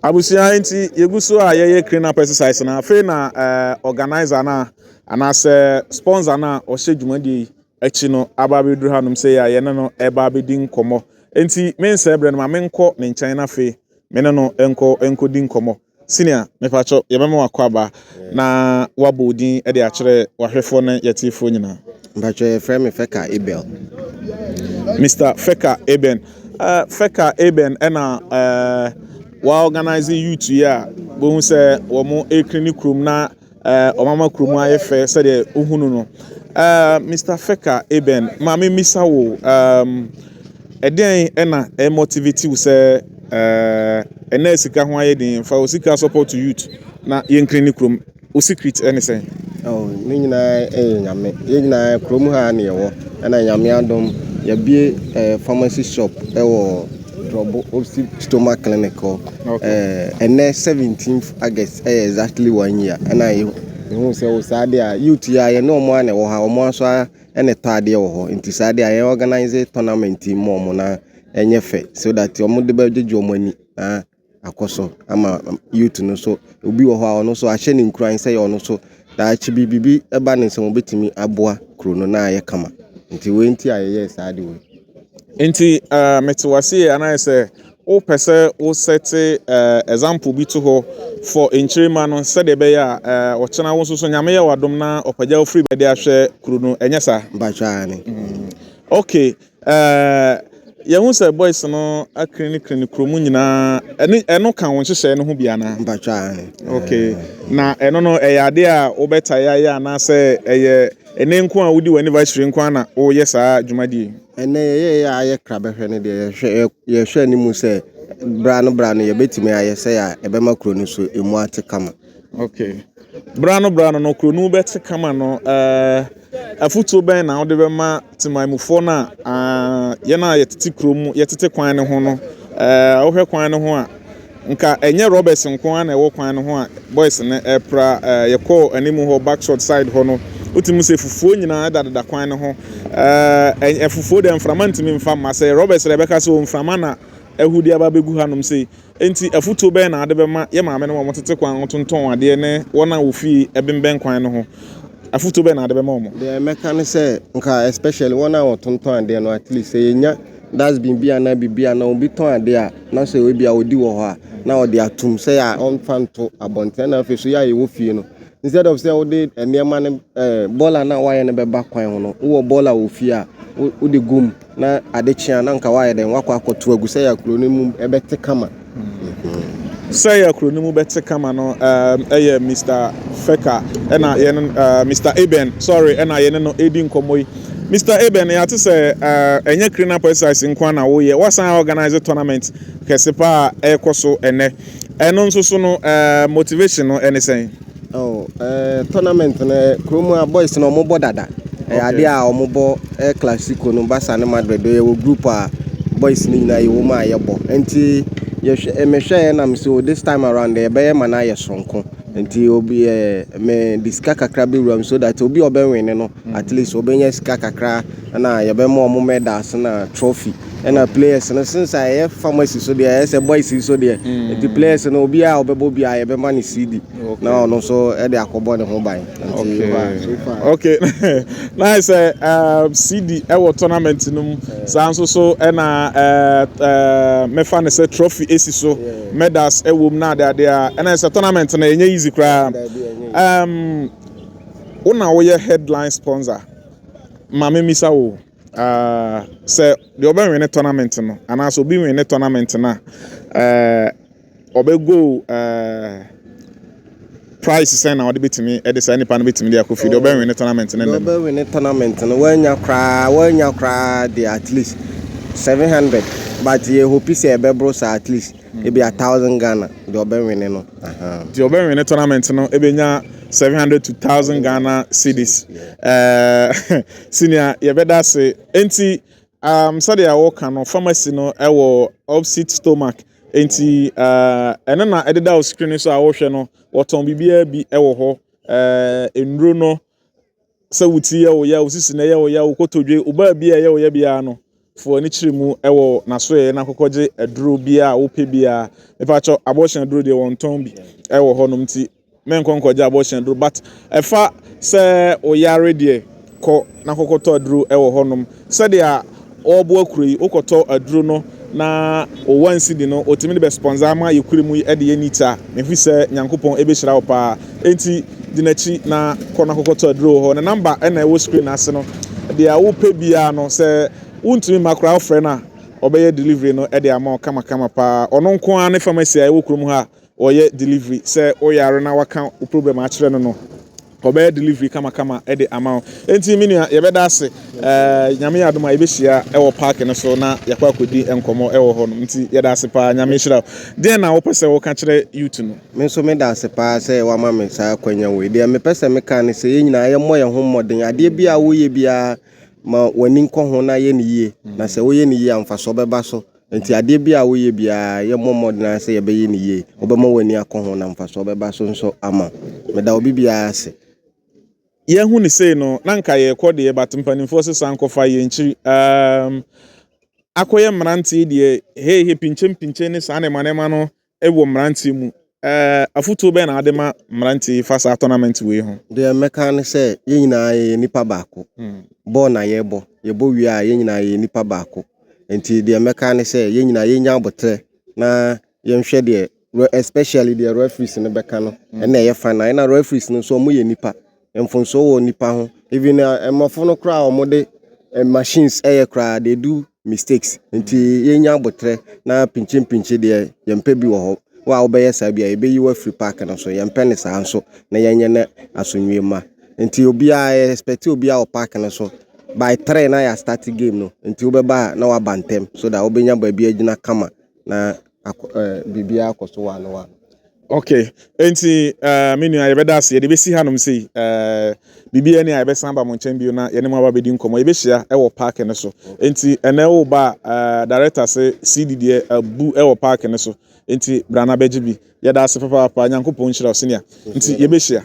Abusia nti yeguso a ye clean up exercise na fe na organizer na anase sponsor na o hye dwumadi achi no aba beduru hanum se ya ye no eba bedi nkomo nti men se ebre no ma menko ne nkyɛn na fe me no enko di nkomo senior me pacho ye bema wakɔ aba na wabodin e de akyere wahwefo ne yetifo nyina Mbacho frame Feka Abel. Mr. Feka Eben Feka Eben ena wa organize youth ya bo say wo mo ekrini krum na omama krum ayefe say de ohunu no Mr. Feka Eben ma me misa wo eden ena motivate wo say ena sika ho aye din fa sika support to youth na yenkrini krum o secret anything Ni nyina nyame nyina krom ha na yewo na nyame adom ya bie pharmacy shop ewo Drobo Opsi Stomach Clinic and 17th August exactly 1 year and I who say o sade a youth ya ye no mo na wo ha o mo so and tade wo ho nti sade a organize tournament mo na enye fe so that o mo de ba dwedwo mo ani akoso ama youth no so obi wo ho a no so ahye ni nkran say yo no so da chi bibi eba ne se mo betimi aboa kro no na ye kama nti we nti a ye sade we Inti metwasi anayese o pese o sete example bi to ho for enchirima no se de be ya o chena wo so nyame ya wadom na opagya free be de ahwe kru no enye sa mbacha ni okay ye hu se boys no akrini kru mu nyina eno kan won hyehyɛ no ho bia na mbacha ni okay na eno no eyade a obeta ya na se eye enenko a wudi wani vice nko na o yesa dwumadi ene ye aye krabehwe ne de ye hwe ni mu se bra no ye betimi aye se ya ebema kro ni so emu ate kama okay bra no kro nu bete kama no afuto ben na ode bema timamufo na ye na ye tete kro mu ye tete kwan ne ho no wo hwe kwan ne ho a nka enye Roberts nko na ewo kwan ne ho a boys ne pra ye call animu ho back short side ho no utimu se fufuo nyina dada kwan ne ho fufuo de mframa ntimi mfa ma se Roberts Rebecca se o mframa na ehudi aba begu hanom se enti afuto be na ade be ma ye maame no mo tete kwan tonton ade ne wona wo fi ebemben kwan ne ho afuto be na ade be ma mo de meka ne se nka especially wona wo tonton ade no at least se nya that's been bia na bibia na obi ton ade a na se we bia odi wo ho a na odi atum se ya on fanto abonten na feso ya ye wo fie no instead of say we dey eniema ne baller na wa ye ne be ba kwan ho no wo baller wo fie a wo de gum na ade chia na nka wa ye den wakwa akoto agu se ya kro ne mu ebete kama say ya kro ne mu bete kama no eye Mr. Feka ena ye Mr. Eben sorry ena ye no edi nkomoyi Mr. Eben ya to say enye clean up exercise nkwa na wo ye wasan organize tournament kesepa ekoso ene eno nso so no motivation no anything tournament na kromo boys no mo bodada ade a o mo bo classico no Barca na Madrid ye wo group a boys ni na ye wo ma ye bo enti ye hwe na me so this time around ye be ma na ye sonko enti obi me diska kakra be ram so that obi obenwe no at least obenya sika kakra na ye be mo medals na trophy and players no since I pharmacy so there say boys so there the players no obi a obebo bia ye be man CD na no so e de akobo ne ho ban okay nice CD e wo tournament num san so e na me fa ne say trophy esi so medals e wo na ade a e na say tournament na enye easy kra una wo ye headline sponsor mama misa wo say the oben win tournament no and also be win tournament na obego price say na ode betimi e de say nipa no betimi de akofi the oben win tournament na oben win tournament no wanya kra the at least 700 but ye hope say e be bro at least e be 1000 Ghana the oben win no the oben win tournament no e be nya 700 to 1000 Ghana cedis senior ye beda say enti so they are work no pharmacy no e wo Opsit Stomach enti ene na ededa o screen so a wo hwe no woton bibia bi e wo ho enuro no se wuti ye wo ya osisi na ye wo ya wo kotodwe oba bi ye wo ya bia no fo ni chiri mu ewo na so ye na kokoje aduro bia wo pe bia me pa cho abortion aduro de won ton bi ewo honom ti men konkoje abortion aduro but efa se o yare de ko na kokoto aduro ewo honom se de a obo akuri okoto aduro no na o wansi di no otimi de be sponsor ma yekuri mu e de yenita me fi se nyankopon ebe hira wo pa enti dinachi na kona kokoto aduro ho na number na ewo screen ase no de a wo pe bia no se untumi makra ofre na obeye delivery no e de ama kama pa ono nko an pharmacy a ewo krom ha oye delivery se oyare na waka problem a kire no obeye delivery kama e de ama enti minua ye beda ase nyame adoma ye behia e wo park no so na yakwa kodi enkomo e wo ho no enti ye da ase pa nyame hira den na wo pese wo ka kire youth no me so me da ase pa se wa ma me sa kwanya we de me pese me ka ne se ye nyina ye moye ho modden ade bia wo ye bia ma wani nko ho na ye ne yie na se wo ye ne yie amfa so beba so enti ade bia wo ye bia ye modden na se ye be ye ne yie obema wani akọ ho na amfa so beba so nso ama me da obi bia ase ye hu ni sei no na nka ye kɔ de batimpanimfo se sankofa ye nchi akoye mranti de he pinche ne sa ne manema no ewo mranti mu afuto be na adema mranti fasa tournament we ho de meka ne se ye nyina ye nipa baako ball na ye bo wi a ye nyina ye nipa baako enti de meka ne se ye nyina ye nya abotre na ye nhwe de especially the referees ne beka no na ye fan na referees no so mo ye nipa emfonso wo nipa ho even emofo no kra o mo de machines kra they do mistakes nti ye nya abotre na pinche de ye mpa bi wo ho wa obeye sa bia ebe yi wa free park na so ye mpa ne sa nso na ye nye na asonwie ma nti obi a expect obi a o park na so by 3 na ya start game no nti obeba na wa bantem so that obenya ba bi agina kama na bibia akoso wa no wa okay enti menu aye beda ase ye de besi hanom sei bibia ne aye besan ba mo nchen bio na ye ne mo aba bedi nkomo ye behia e wo park ne so enti ene wo ba director say CDD abu e wo park ne so enti brana beji bi ye da ase papa nyankopon hira osenia enti ye behia